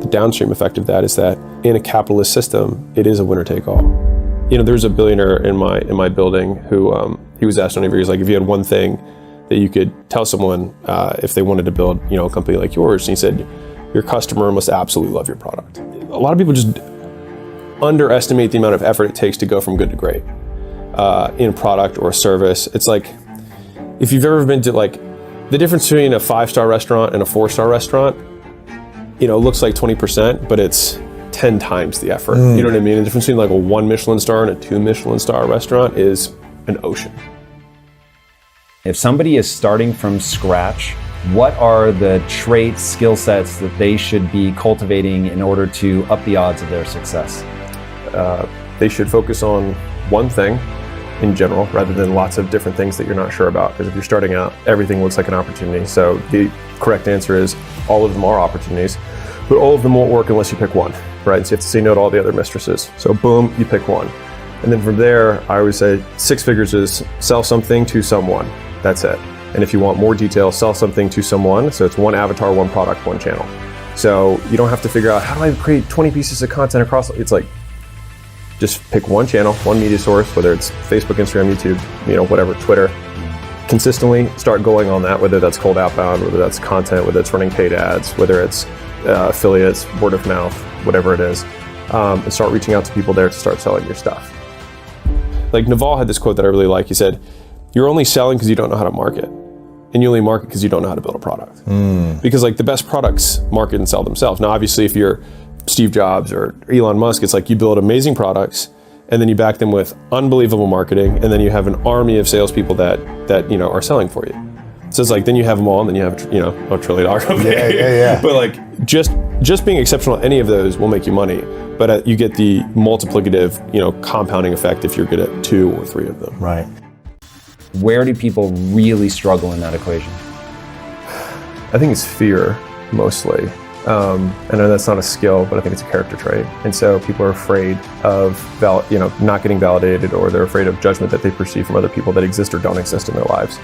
the downstream effect of that is that in a capitalist system, it is a winner take all. You know, there's a billionaire in my building who he was asked on interview, he's like, if you had one thing that you could tell someone if they wanted to build, you know, a company like yours, and he said, your customer must absolutely love your product. A lot of people just underestimate the amount of effort it takes to go from good to great in a product or a service. It's like, if you've ever been to like, the difference between a 5-star restaurant and a 4-star restaurant, you know, looks like 20%, but it's 10 times the effort. You know what I mean? The difference between like a 1 Michelin star and a 2 Michelin star restaurant is an ocean. If somebody is starting from scratch, what are the traits, skill sets that they should be cultivating in order to up the odds of their success? They should focus on one thing in general, rather than lots of different things that you're not sure about. Because if you're starting out, everything looks like an opportunity. So the correct answer is all of them are opportunities, but all of them won't work unless you pick one, right? So you have to say no to all the other mistresses. So boom, you pick one. And then from there, I always say 6 figures is sell something to someone. That's it. And if you want more detail, sell something to someone. So it's one avatar, one product, one channel. So you don't have to figure out how do I create 20 pieces of content across. It's like, just pick one channel, one media source, whether it's Facebook, Instagram, YouTube, you know, whatever, Twitter. Consistently start going on that, whether that's cold outbound, whether that's content, whether it's running paid ads, whether it's affiliates, word of mouth, whatever it is, and start reaching out to people there to start selling your stuff. Like Naval had this quote that I really like. He said, you're only selling because you don't know how to market. And you only market because you don't know how to build a product. Because like the best products market and sell themselves. Now, obviously, if you're Steve Jobs or Elon Musk, it's like you build amazing products and then you back them with unbelievable marketing, and then you have an army of salespeople that you know are selling for you. So it's like then you have them all, and then you have a $1 trillion company. Yeah. But like just being exceptional at any of those will make you money. But you get the multiplicative, compounding effect if you're good at 2 or 3 of them. Right. Where do people really struggle in that equation? I think it's fear mostly. I know that's not a skill, but I think it's a character trait. And so people are afraid of not getting validated, or they're afraid of judgment that they perceive from other people that exist or don't exist in their lives.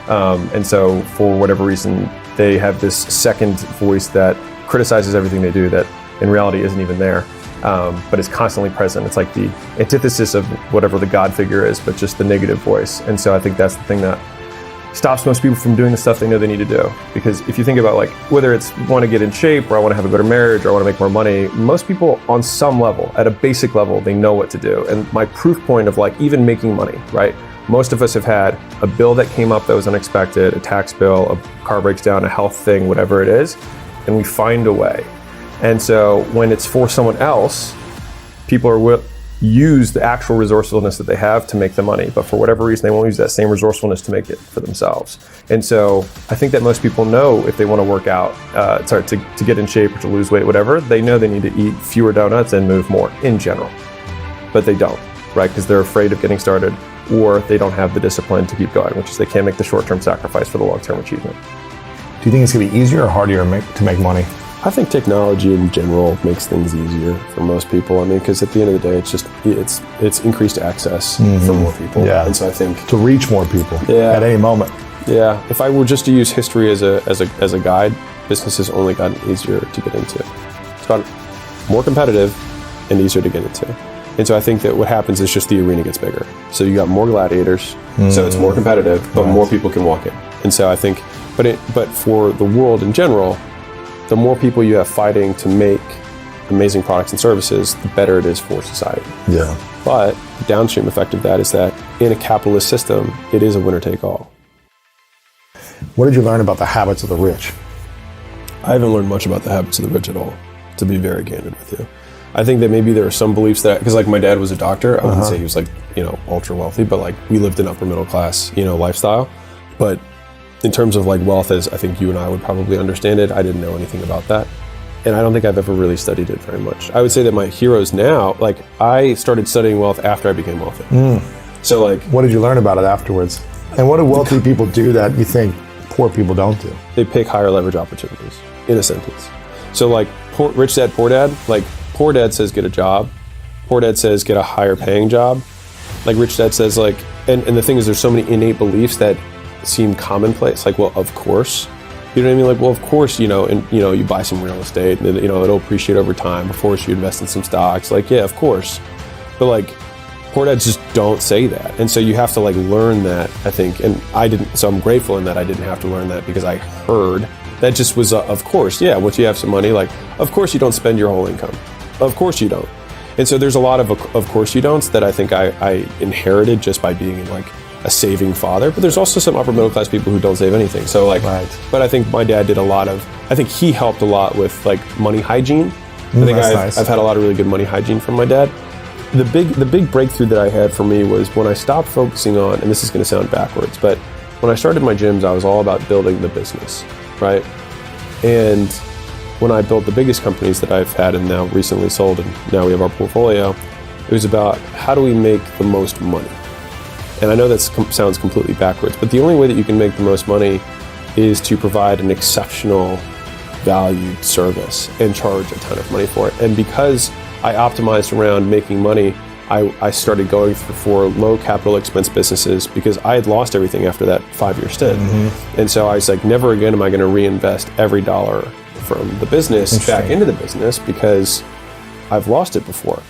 And so for whatever reason, they have this second voice that criticizes everything they do that in reality isn't even there, but is constantly present. It's like the antithesis of whatever the God figure is, but just the negative voice. And so I think that's the thing that stops most people from doing the stuff they know they need to do. Because if you think about like, whether it's want to get in shape, or I want to have a better marriage, or I want to make more money, most people on some level, at a basic level, they know what to do. And my proof point of like even making money, right? Most of us have had a bill that came up that was unexpected, a tax bill, a car breaks down, a health thing, whatever it is, and we find a way. And so when it's for someone else, people will use the actual resourcefulness that they have to make the money, but for whatever reason, they won't use that same resourcefulness to make it for themselves. And so I think that most people know if they want to work out, to get in shape or to lose weight, whatever, they know they need to eat fewer donuts and move more in general, but they don't, right? Because they're afraid of getting started, or they don't have the discipline to keep going, which is they can't make the short-term sacrifice for the long-term achievement. Do you think it's going to be easier or harder to make money? I think technology in general makes things easier for most people. I mean, because at the end of the day, it's increased access for more people. Yeah. And so I think to reach more people at any moment. Yeah. If I were just to use history as a guide, business has only gotten easier to get into. It's gotten more competitive and easier to get into. And so I think that what happens is just the arena gets bigger. So you got more gladiators, so it's more competitive, but more people can walk in. And so I think, but for the world in general, the more people you have fighting to make amazing products and services, the better it is for society. Yeah. But the downstream effect of that is that in a capitalist system, it is a winner take all. What did you learn about the habits of the rich? I haven't learned much about the habits of the rich at all, to be very candid with you. I think that maybe there are some beliefs that, because like my dad was a doctor, I wouldn't say he was like, ultra wealthy, but like we lived an upper middle class, lifestyle. But in terms of like wealth, as I think you and I would probably understand it, I didn't know anything about that. And I don't think I've ever really studied it very much. I would say that my heroes now, like I started studying wealth after I became wealthy. So like. What did you learn about it afterwards? And what do wealthy people do that you think poor people don't do? They pick higher leverage opportunities, in a sentence. So like rich dad, poor dad, like poor dad says get a job. Poor dad says get a higher paying job. Like rich dad says like, and the thing is there's so many innate beliefs that seem commonplace, like, well, of course. You know what I mean? Like, well, of course, you know, and, you know, you buy some real estate and, you know, it'll appreciate over time. Of course, you invest in some stocks. Like, yeah, of course. But like, poor dads just don't say that. And so you have to like learn that, I think. And I didn't, so I'm grateful in that I didn't have to learn that, because I heard that just was, of course, yeah, once you have some money, like, of course you don't spend your whole income. Of course you don't. And so there's a lot of course you don'ts that I think I inherited just by being like a saving father. But there's also some upper middle class people who don't save anything. So like, but I think my dad did a lot of, I think he helped a lot with like money hygiene. I think I've had a lot of really good money hygiene from my dad. The big breakthrough that I had for me was when I stopped focusing on, and this is going to sound backwards, but when I started my gyms, I was all about building the business, right? And when I built the biggest companies that I've had and now recently sold, and now we have our portfolio, it was about how do we make the most money? And I know that sounds completely backwards, but the only way that you can make the most money is to provide an exceptional valued service and charge a ton of money for it. And because I optimized around making money, I started going for low capital expense businesses, because I had lost everything after that 5-year stint. And so I was like, never again am I going to reinvest every dollar from the business back into the business, because I've lost it before.